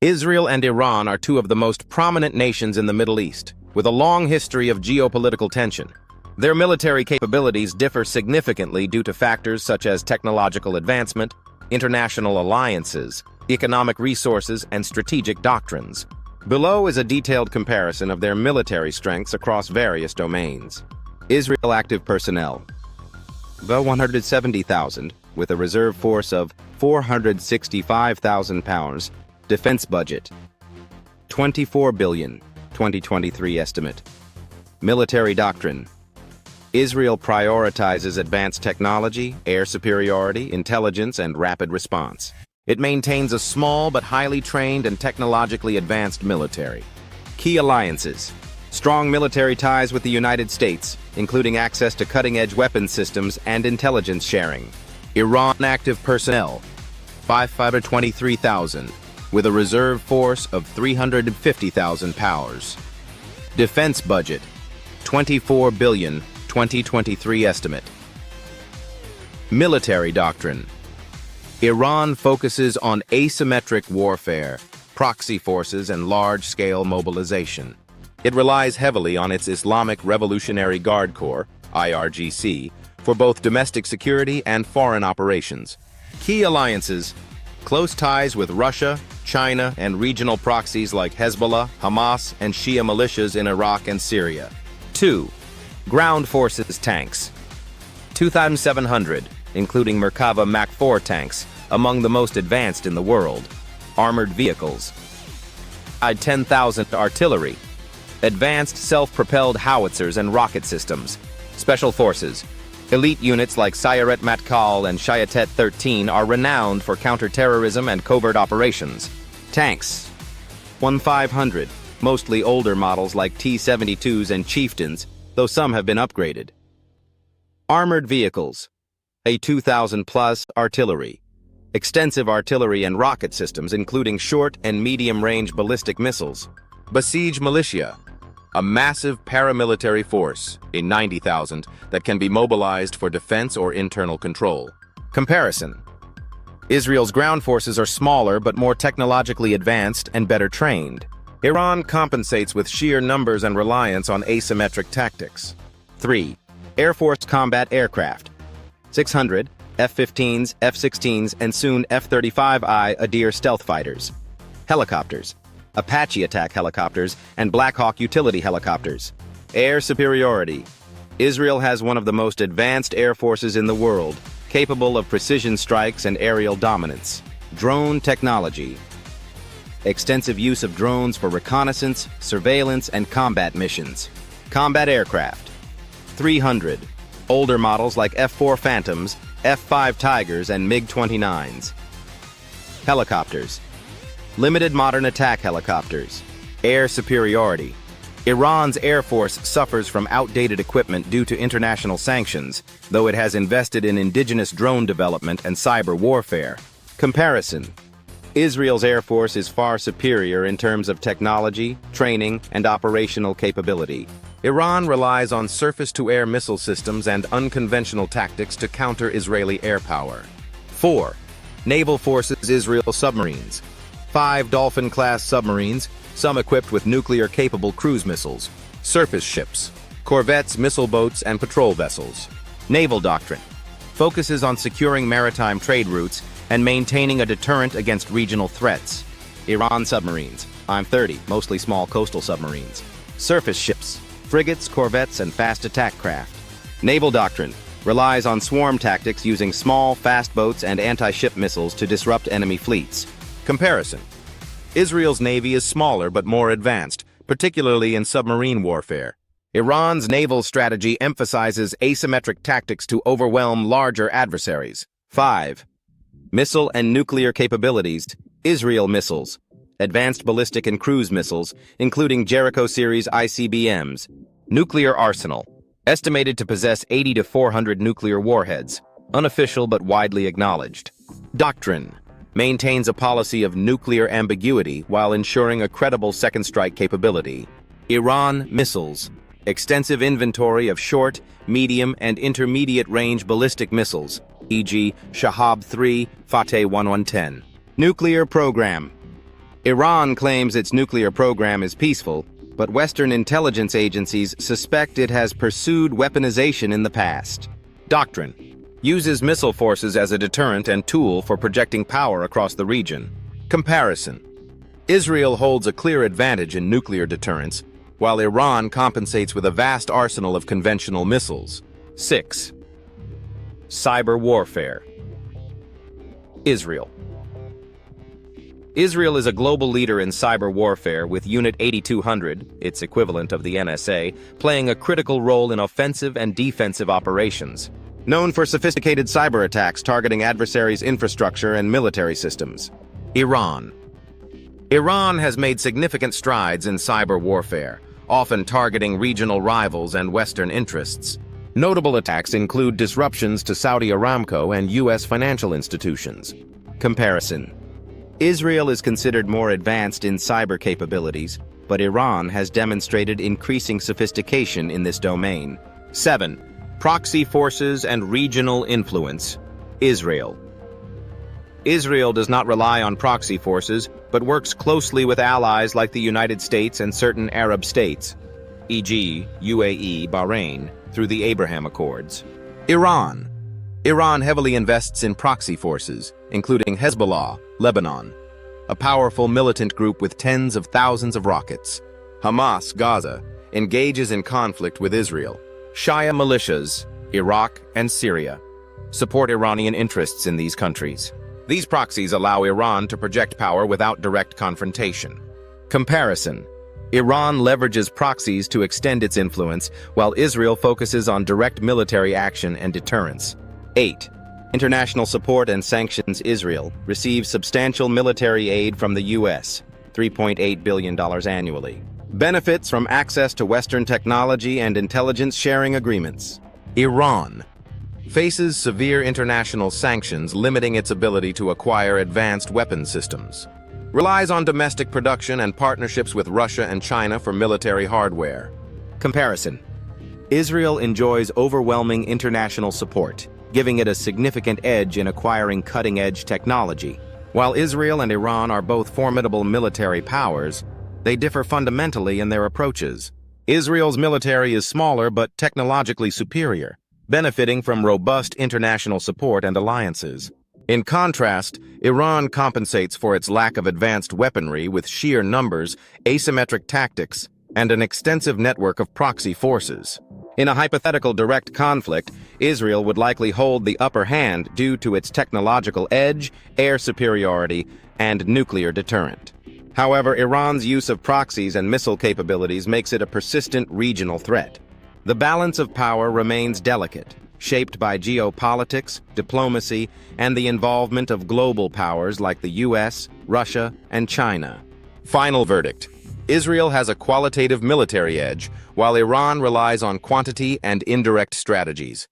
Israel and Iran are two of the most prominent nations in the Middle East, with a long history of geopolitical tension. Their military capabilities differ significantly due to factors such as technological advancement, international alliances, economic resources, and strategic doctrines. Below is a detailed comparison of their military strengths across various domains. Israel active personnel: the 170,000, with a reserve force of 465,000 pounds. Defense budget: 24 billion, 2023 estimate. Military doctrine: Israel prioritizes advanced technology, air superiority, intelligence, and rapid response. It maintains a small but highly trained and technologically advanced military. Key alliances: strong military ties with the United States, including access to cutting-edge weapons systems and intelligence sharing. Iran active personnel: 523,000, with a reserve force of 350,000 pounds. Defense budget: 24 billion, 2023 estimate. Military doctrine: Iran focuses on asymmetric warfare, proxy forces, and large-scale mobilization. It relies heavily on its Islamic Revolutionary Guard Corps, IRGC, for both domestic security and foreign operations. Key alliances: close ties with Russia, China, and regional proxies like Hezbollah, Hamas, and Shia militias in Iraq and Syria. 2. Ground forces tanks: 2,700, including Merkava Mach 4 tanks, among the most advanced in the world. Armored vehicles: 10,000 artillery, advanced self-propelled howitzers and rocket systems. Special forces: elite units like Sayeret Matkal and Shayatet 13 are renowned for counter-terrorism and covert operations. Tanks: 1,500, mostly older models like T-72s and Chieftains, though some have been upgraded. Armored vehicles: a 2,000-plus artillery, extensive artillery and rocket systems including short and medium-range ballistic missiles. Besiege militia: a massive paramilitary force, a 90,000, that can be mobilized for defense or internal control. Comparison: Israel's ground forces are smaller but more technologically advanced and better trained. Iran compensates with sheer numbers and reliance on asymmetric tactics. 3. Air Force combat aircraft: 600, F-15s, F-16s, and soon F-35I Adir stealth fighters. Helicopters: Apache attack helicopters and Black Hawk utility helicopters. Air superiority: Israel has one of the most advanced air forces in the world, capable of precision strikes and aerial dominance. Drone technology: extensive use of drones for reconnaissance, surveillance, and combat missions. Combat aircraft: 300, older models like F-4 Phantoms, F-5 Tigers, and MiG-29s. Helicopters: limited modern attack helicopters. Air superiority: Iran's air force suffers from outdated equipment due to international sanctions, though it has invested in indigenous drone development and cyber warfare. Comparison: Israel's air force is far superior in terms of technology, training, and operational capability. Iran relies on surface-to-air missile systems and unconventional tactics to counter Israeli air power. 4. Naval forces Israel submarines: 5 Dolphin-class submarines, some equipped with nuclear-capable cruise missiles. Surface ships: corvettes, missile boats, and patrol vessels. Naval doctrine: focuses on securing maritime trade routes and maintaining a deterrent against regional threats. Iran submarines: I'm-30, mostly small coastal submarines. Surface ships: frigates, corvettes, and fast attack craft. Naval doctrine: relies on swarm tactics using small, fast boats and anti-ship missiles to disrupt enemy fleets. Comparison: Israel's navy is smaller but more advanced, particularly in submarine warfare. Iran's naval strategy emphasizes asymmetric tactics to overwhelm larger adversaries. 5. Missile and nuclear capabilities: Israel missiles: advanced ballistic and cruise missiles, including Jericho series ICBMs. Nuclear arsenal: estimated to possess 80 to 400 nuclear warheads. Unofficial but widely acknowledged. Doctrine: maintains a policy of nuclear ambiguity while ensuring a credible second strike capability. Iran missiles: extensive inventory of short, medium, and intermediate-range ballistic missiles, e.g. Shahab 3, Fateh 1110. Nuclear program: Iran claims its nuclear program is peaceful, but Western intelligence agencies suspect it has pursued weaponization in the past. Doctrine uses missile forces as a deterrent and tool for projecting power across the region. Comparison: Israel holds a clear advantage in nuclear deterrence, while Iran compensates with a vast arsenal of conventional missiles. 6. Cyber warfare. Israel is a global leader in cyber warfare, with Unit 8200, its equivalent of the NSA, playing a critical role in offensive and defensive operations. Known for sophisticated cyber attacks targeting adversaries' infrastructure and military systems. Iran has made significant strides in cyber warfare, often targeting regional rivals and Western interests. Notable attacks include disruptions to Saudi Aramco and U.S. financial institutions. Comparison: Israel is considered more advanced in cyber capabilities, but Iran has demonstrated increasing sophistication in this domain. 7. Proxy forces and regional influence. Israel does not rely on proxy forces, but works closely with allies like the United States and certain Arab states, e.g., UAE, Bahrain, through the Abraham Accords. Iran heavily invests in proxy forces, including Hezbollah, Lebanon, a powerful militant group with tens of thousands of rockets. Hamas, Gaza, engages in conflict with Israel. Shia militias, Iraq and Syria, support Iranian interests in these countries. These proxies allow Iran to project power without direct confrontation. Comparison: Iran leverages proxies to extend its influence, while Israel focuses on direct military action and deterrence. 8. International support and sanctions. Israel receives substantial military aid from the U.S., $3.8 billion annually. Benefits from access to Western technology and intelligence sharing agreements. Iran faces severe international sanctions limiting its ability to acquire advanced weapon systems. Relies on domestic production and partnerships with Russia and China for military hardware. Comparison: Israel enjoys overwhelming international support, giving it a significant edge in acquiring cutting-edge technology. While Israel and Iran are both formidable military powers, they differ fundamentally in their approaches. Israel's military is smaller but technologically superior, benefiting from robust international support and alliances. In contrast, Iran compensates for its lack of advanced weaponry with sheer numbers, asymmetric tactics, and an extensive network of proxy forces. In a hypothetical direct conflict, Israel would likely hold the upper hand due to its technological edge, air superiority, and nuclear deterrent. However, Iran's use of proxies and missile capabilities makes it a persistent regional threat. The balance of power remains delicate, shaped by geopolitics, diplomacy, and the involvement of global powers like the U.S., Russia, and China. Final verdict: Israel has a qualitative military edge, while Iran relies on quantity and indirect strategies.